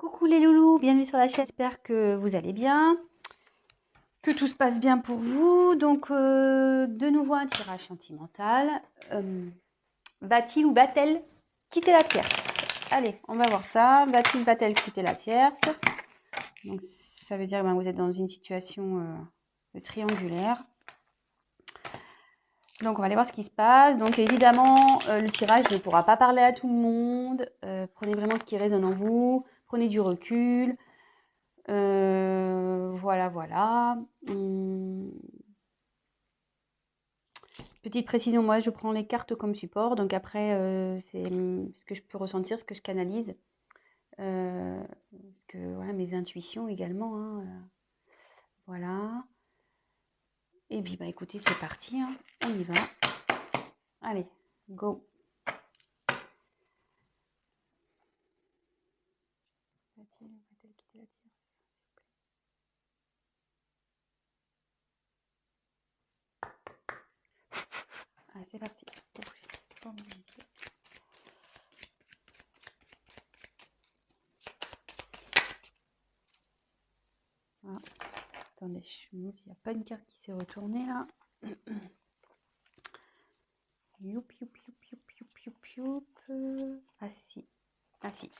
Coucou les loulous, bienvenue sur la chaîne, j'espère que vous allez bien, que tout se passe bien pour vous. Donc de nouveau un tirage sentimental. Va-t-il ou va-t-elle quitter la tierce? Allez, on va voir ça. Va-t-il, va-t-elle quitter la tierce? Donc ça veut dire que vous êtes dans une situation triangulaire. Donc on va aller voir ce qui se passe. Donc évidemment, le tirage ne pourra pas parler à tout le monde. Prenez vraiment ce qui résonne en vous. Prenez du recul. Voilà. Petite précision, moi je prends les cartes comme support, donc après c'est ce que je peux ressentir, ce que je canalise, parce que voilà, mes intuitions également, hein, voilà. Et puis bah écoutez, c'est parti, hein, on y va. Allez, go. Va-t-elle quitter la tierce? Allez, c'est parti. Voilà. Attendez, je me demande s'il n'y a pas une carte qui s'est retournée là. Youp. Ah si. Ah si.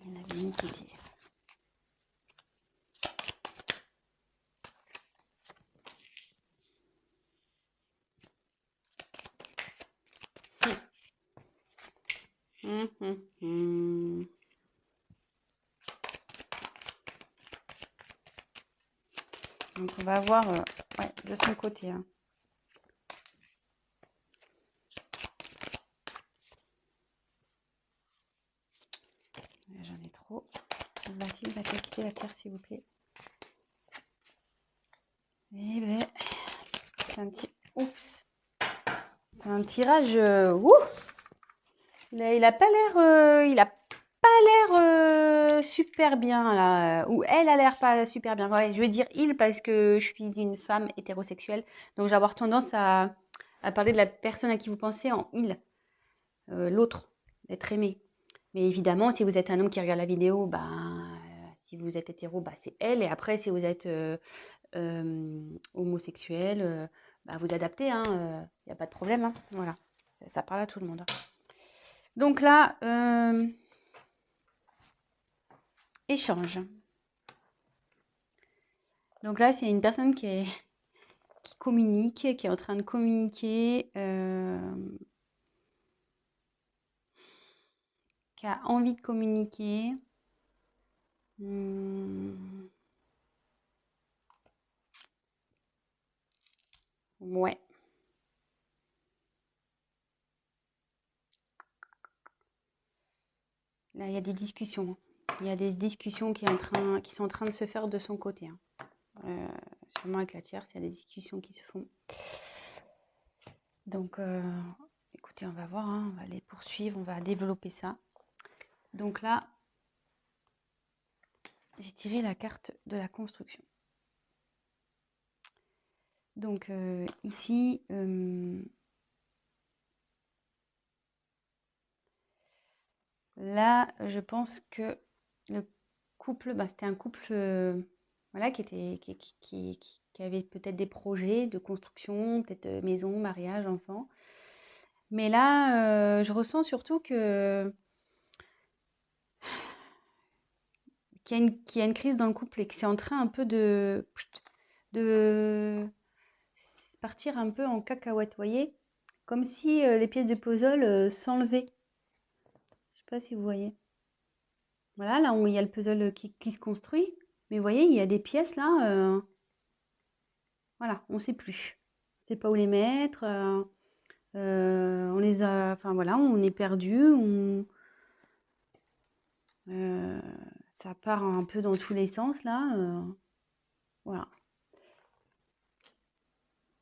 Il y en avait une qui était. Donc on va voir ouais, de son côté. Hein. J'en ai trop. Va-t-il quitter la terre, s'il vous plaît? Eh ben, c'est un petit... Oups. C'est un tirage... Il a pas l'air super bien là, ou elle a l'air pas super bien. Ouais, je vais dire il parce que je suis une femme hétérosexuelle, donc j'ai avoir tendance à parler de la personne à qui vous pensez en il, l'autre, d'être aimé. Mais évidemment, si vous êtes un homme qui regarde la vidéo, si vous êtes hétéro, c'est elle. Et après, si vous êtes homosexuel, vous adaptez, hein, y a pas de problème. Hein, voilà, ça parle à tout le monde. Hein. Donc là, échange. Donc là, c'est une personne qui communique, qui est en train de communiquer, qui a envie de communiquer. Ouais. Là, il y a des discussions. Il y a des discussions qui sont en train de se faire de son côté. Hein. Sûrement avec la tierce, il y a des discussions qui se font. Donc, écoutez, on va voir, hein, on va les poursuivre, on va développer ça. Donc là, j'ai tiré la carte de la construction. Donc ici, là, je pense que le couple, c'était un couple voilà, qui avait peut-être des projets de construction, peut-être maison, mariage, enfant. Mais là, je ressens surtout qu'il y a une crise dans le couple et que c'est en train un peu de partir un peu en cacahuète, vous voyez? Comme si les pièces de puzzle s'enlevaient. Je sais pas si vous voyez. Voilà, là où il y a le puzzle qui se construit. Mais vous voyez, il y a des pièces là, voilà, on ne sait plus. On ne sait pas où les mettre. On les a, enfin voilà, on est perdu. Ça part un peu dans tous les sens là. Voilà.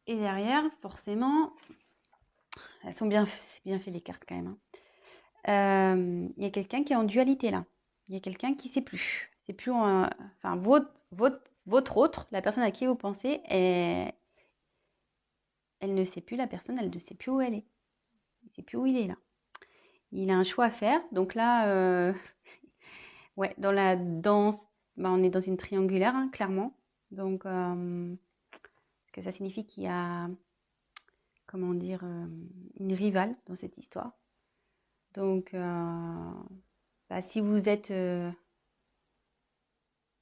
Et derrière, forcément, elles sont bien, c'est bien fait les cartes quand même. Hein. Il y a quelqu'un qui est en dualité là. Il y a quelqu'un qui ne sait plus. C'est plus, enfin votre autre, la personne à qui vous pensez, elle ne sait plus, la personne, elle ne sait plus où elle est. Il ne sait plus où il est là. Il a un choix à faire. Donc là, Ouais, dans la danse, bah, on est dans une triangulaire, hein, clairement. Donc, ce que ça signifie qu'il y a, comment dire, une rivale dans cette histoire. Donc, bah, si vous êtes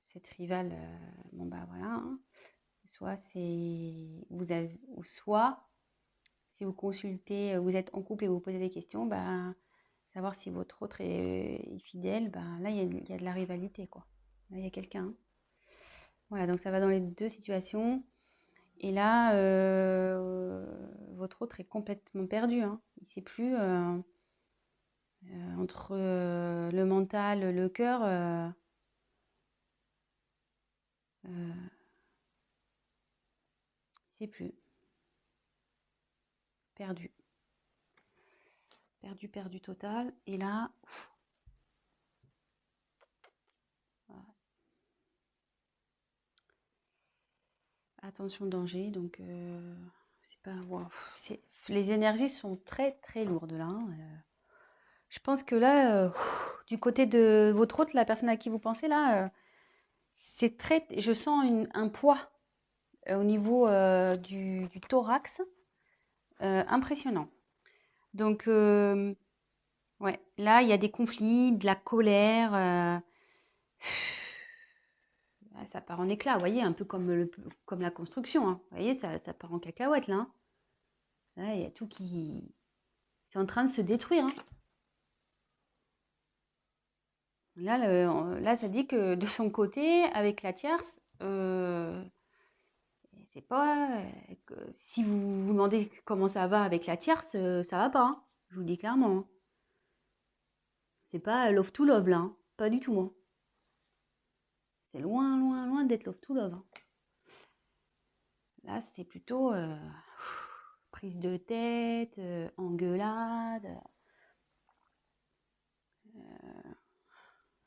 cette rivale, bon bah voilà, hein. Soit c'est vous avez, ou soit si vous consultez, vous êtes en couple et vous posez des questions, bah, savoir si votre autre est fidèle, bah, là il y a de la rivalité quoi. Là il y a quelqu'un, hein. Voilà, donc ça va dans les deux situations. Et là, votre autre est complètement perdu, hein. Il ne sait plus entre le mental, le cœur. Il ne sait plus. Perdu. Perdu, perdu total. Et là, voilà. Attention danger. Donc, c'est pas. Wow, les énergies sont très très lourdes là, hein. Je pense que là, du côté de votre autre, la personne à qui vous pensez là, c'est très. Je sens un poids au niveau du thorax impressionnant. Donc, ouais, là, il y a des conflits, de la colère. Ah, ça part en éclats, vous voyez, un peu comme la construction, hein. Vous voyez, ça part en cacahuète, là, hein. Là, il y a tout qui... C'est en train de se détruire, hein. Là, là, ça dit que de son côté, avec la tierce, c'est pas... si vous vous demandez comment ça va avec la tierce, ça va pas, hein. Je vous le dis clairement, hein. C'est pas love to love, là, hein. Pas du tout, hein. C'est loin, loin, loin d'être love to love, hein. Là, c'est plutôt prise de tête, engueulade.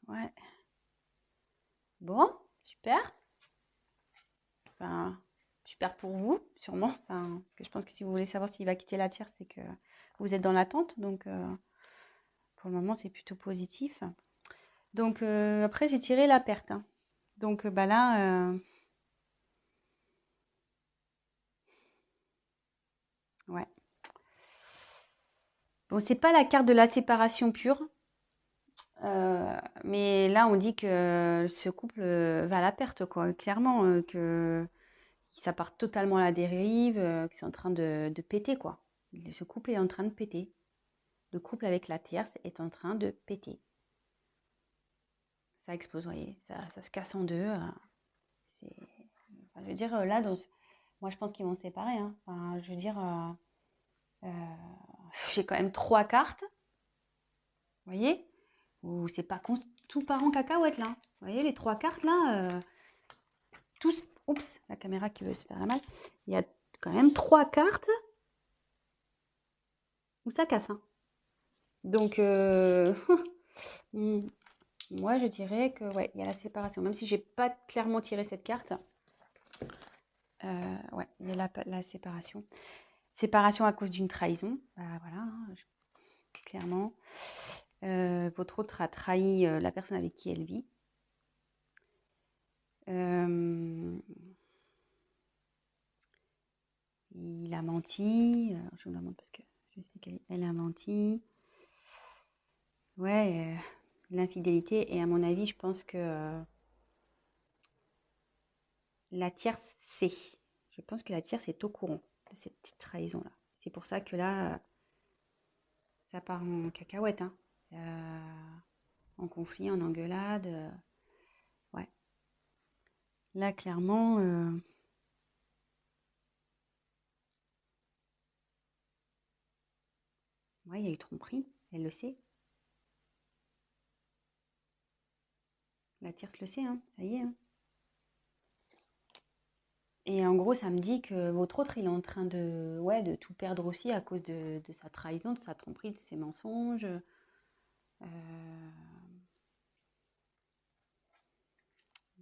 Ouais. Bon, super. Enfin, super pour vous, sûrement. Enfin, parce que je pense que si vous voulez savoir s'il va quitter la tierce, c'est que vous êtes dans l'attente. Donc, pour le moment, c'est plutôt positif. Donc, après, j'ai tiré la perte, hein. Donc, bah là, ouais. Bon, c'est pas la carte de la séparation pure. Mais là, on dit que ce couple va à la perte, quoi. Clairement, que ça part totalement à la dérive, que c'est en train de péter, quoi. Ce couple est en train de péter. Le couple avec la tierce est en train de péter. Ça explose, vous voyez, ça se casse en deux. Enfin, je veux dire, là, moi, je pense qu'ils vont se séparer, hein. Enfin, je veux dire, euh, j'ai quand même trois cartes, vous voyez, où c'est pas tout part en cacahuète, là. Vous voyez, les trois cartes, là, tous... Oups, la caméra qui veut se faire la mal. Il y a quand même trois cartes où ça casse, hein. Donc, moi, je dirais que, ouais, il y a la séparation. Même si j'ai pas clairement tiré cette carte, ouais, il y a la séparation. Séparation à cause d'une trahison. Bah, voilà, hein, clairement. Votre autre a trahi la personne avec qui elle vit. Il a menti. Je vous la montre parce que je sais qu'elle a menti. Ouais, l'infidélité. Et à mon avis, je pense que la tierce sait. Je pense que la tierce est au courant de cette petite trahison-là. C'est pour ça que là, ça part en cacahuète, hein. En conflit, en engueulade. Ouais. Là, clairement, ouais, il y a eu tromperie. Elle le sait. La tierce le sait, hein. Ça y est, hein. Et en gros, ça me dit que votre autre, il est en train de, ouais, de tout perdre aussi à cause de sa trahison, de sa tromperie, de ses mensonges.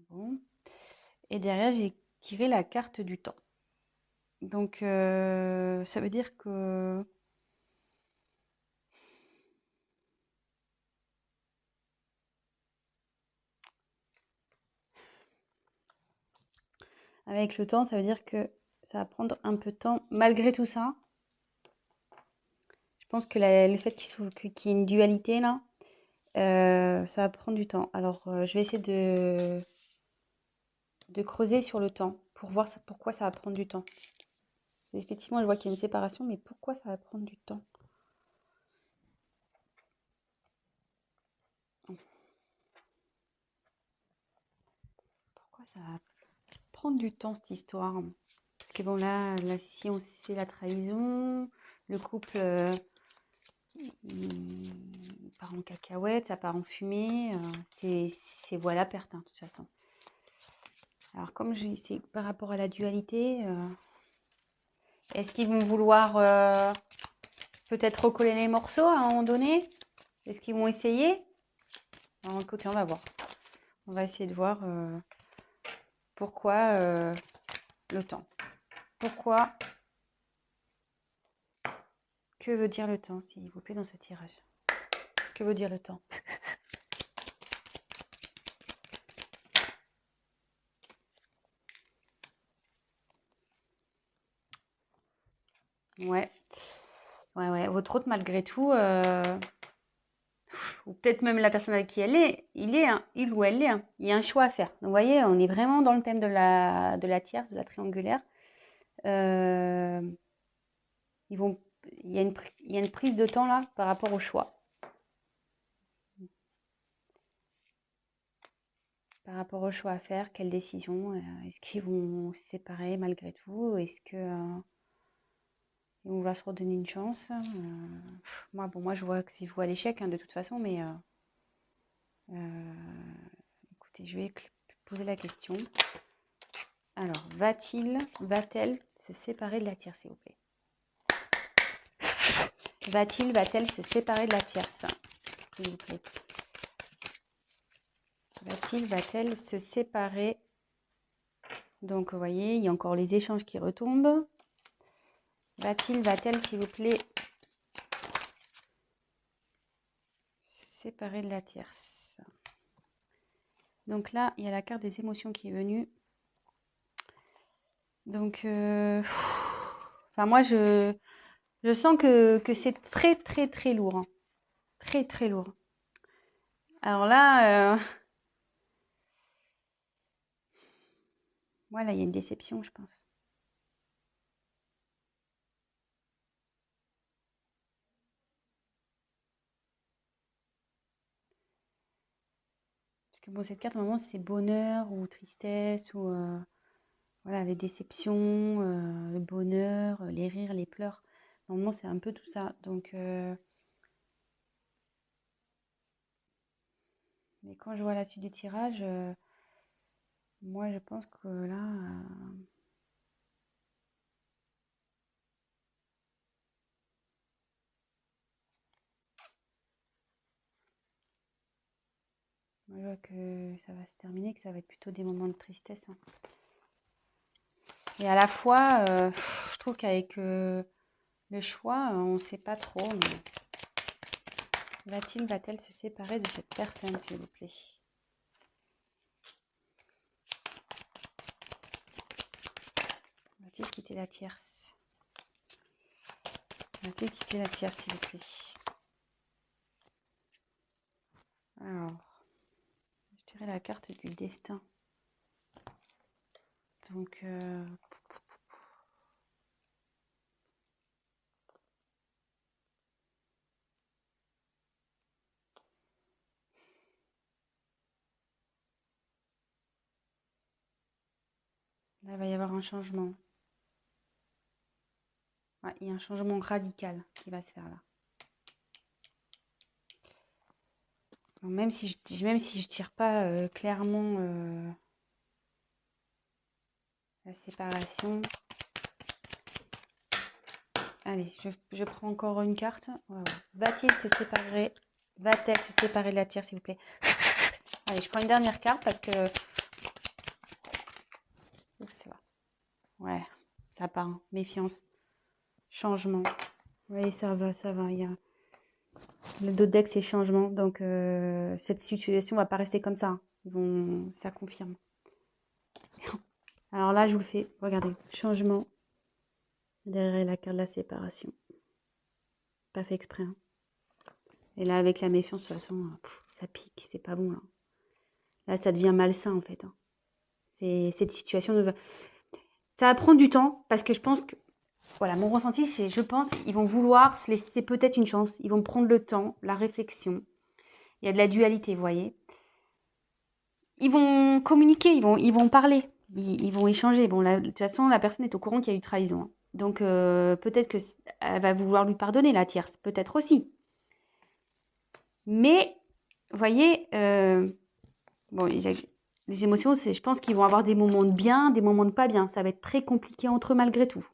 Bon. Et derrière, j'ai tiré la carte du temps. Donc, ça veut dire que avec le temps, ça veut dire que ça va prendre un peu de temps. Malgré tout ça, je pense que le fait qu'il y ait une dualité là, ça va prendre du temps. Alors, je vais essayer de creuser sur le temps pour voir pourquoi ça va prendre du temps. Effectivement, je vois qu'il y a une séparation, mais pourquoi ça va prendre du temps? Pourquoi ça va prendre du temps, cette histoire? Parce que bon, là si on sait la trahison, le couple, il part en cacahuète, ça part en fumée, c'est voie la perte, hein, de toute façon. Alors, comme je dis, c'est par rapport à la dualité, est-ce qu'ils vont vouloir peut-être recoller les morceaux à un moment donné? Est-ce qu'ils vont essayer? Alors, écoutez, on va voir. On va essayer de voir pourquoi le temps. Pourquoi? Que veut dire le temps, s'il vous plaît, dans ce tirage? Que veut dire le temps? Ouais. Ouais. Votre hôte, malgré tout, ou peut-être même la personne avec qui elle est, il ou elle est, hein, il y a un choix à faire. Donc, vous voyez, on est vraiment dans le thème de la tierce, de la triangulaire. Euh, il y a une prise de temps là par rapport au choix. Par rapport au choix à faire, quelle décision? Est-ce qu'ils vont se séparer malgré tout? Est-ce que ils vont vouloir se redonner une chance? Moi, je vois que c'est vous à l'échec, hein, de toute façon, mais écoutez, je vais poser la question. Alors, va-t-elle se séparer de la tierce, s'il vous plaît? Va-t-elle se séparer de la tierce, s'il vous plaît? Va-t-elle se séparer? Donc, vous voyez, il y a encore les échanges qui retombent. Va-t-elle, s'il vous plaît, se séparer de la tierce? Donc là, il y a la carte des émotions qui est venue. Donc, enfin, moi, je sens que c'est très, très, très lourd, hein. Très, très lourd. Alors là, voilà, il y a une déception, je pense. Parce que bon, cette carte, normalement, c'est bonheur ou tristesse ou voilà, les déceptions, le bonheur, les rires, les pleurs. Normalement, c'est un peu tout ça. Donc, mais quand je vois la suite du tirage, moi, je pense que là, moi, je vois que ça va se terminer, que ça va être plutôt des moments de tristesse, hein. Et à la fois, je trouve qu'avec le choix, on ne sait pas trop. Va-t-elle se séparer de cette personne, s'il vous plaît? Va-t-il quitter la tierce? Va-t-il quitter la tierce, s'il vous plaît? Alors, je dirais la carte du destin. Donc, là, il va y avoir un changement. Ouais, il y a un changement radical qui va se faire là. Donc, même si je tire pas clairement la séparation. Allez, je prends encore une carte. Voilà. Va-t-il se séparer? Va-t-elle se séparer de la tierce, s'il vous plaît? Allez, je prends une dernière carte parce que... Oups, ça va. Ouais, ça part, hein. Méfiance. Changement. Oui, ça va, ça va. Il y a... Le dos de deck, c'est changement. Donc, cette situation va pas rester comme ça, hein. Ça confirme. Alors là, je vous le fais. Regardez, changement. Derrière la carte de la séparation. Pas fait exprès. Hein. Et là, avec la méfiance, de toute façon, ça pique. C'est pas bon, là. Là, ça devient malsain, en fait. Hein. Cette situation ça va prendre du temps, parce que je pense que... Voilà, mon ressenti, c'est, je pense qu'ils vont vouloir se laisser peut-être une chance. Ils vont prendre le temps, la réflexion. Il y a de la dualité, vous voyez. Ils vont communiquer, ils vont parler, ils vont échanger. Bon, de toute façon, la personne est au courant qu'il y a eu trahison. Hein. Donc, peut-être qu'elle va vouloir lui pardonner, la tierce. Peut-être aussi. Mais, vous voyez, bon, les émotions, je pense qu'ils vont avoir des moments de bien, des moments de pas bien. Ça va être très compliqué entre eux malgré tout.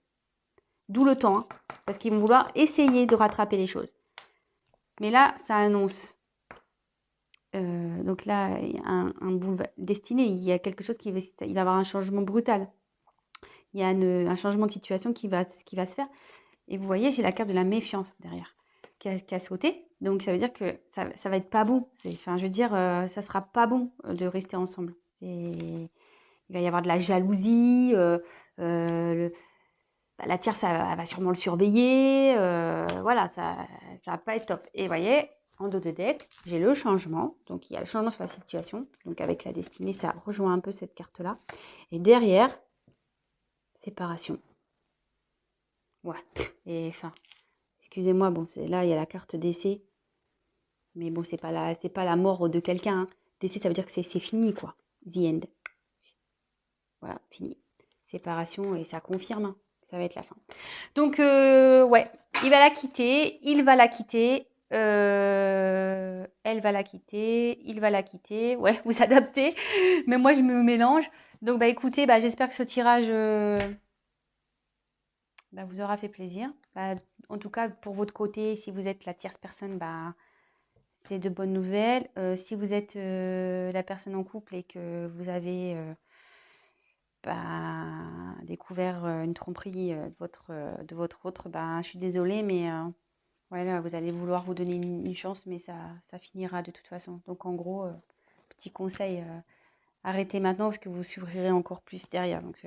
D'où le temps, hein, parce qu'ils vont vouloir essayer de rattraper les choses. Mais là, ça annonce. Donc là, il y a un boulevard destiné. Il y a quelque chose il va y avoir un changement brutal. Il y a un changement de situation qui va se faire. Et vous voyez, j'ai la carte de la méfiance derrière qui a sauté. Donc ça veut dire que ça va être pas bon. Enfin, je veux dire, ça sera pas bon de rester ensemble. Il va y avoir de la jalousie. La tierce, elle va sûrement le surveiller. Voilà, ça va pas être top. Et vous voyez, en dos de deck, j'ai le changement. Donc, il y a le changement sur la situation. Donc, avec la destinée, ça rejoint un peu cette carte-là. Et derrière, séparation. Ouais. Et enfin, excusez-moi, bon, là, il y a la carte décès. Mais bon, c'est pas la mort de quelqu'un. Hein. Décès, ça veut dire que c'est fini, quoi. The end. Voilà, fini. Séparation, et ça confirme. Hein. Ça va être la fin. Donc, ouais, il va la quitter, il va la quitter, elle va la quitter, il va la quitter. Ouais, vous adaptez, mais moi, je me mélange. Donc, bah, écoutez, bah, j'espère que ce tirage bah, vous aura fait plaisir. Bah, en tout cas, pour votre côté, si vous êtes la tierce personne, bah, c'est de bonnes nouvelles. Si vous êtes la personne en couple et que vous avez... découvert une tromperie de votre autre, je suis désolée, mais voilà, vous allez vouloir vous donner une chance, mais ça finira de toute façon. Donc en gros, petit conseil, arrêtez maintenant parce que vous souffrirez encore plus derrière. Donc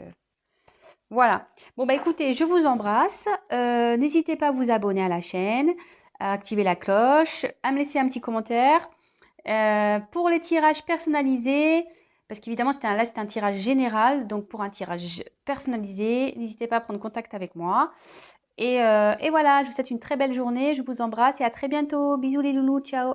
voilà. Bon écoutez, je vous embrasse. N'hésitez pas à vous abonner à la chaîne, à activer la cloche, à me laisser un petit commentaire. Pour les tirages personnalisés, parce qu'évidemment, là, c'était un tirage général. Donc, pour un tirage personnalisé, n'hésitez pas à prendre contact avec moi. Et voilà, je vous souhaite une très belle journée. Je vous embrasse et à très bientôt. Bisous les loulous, ciao.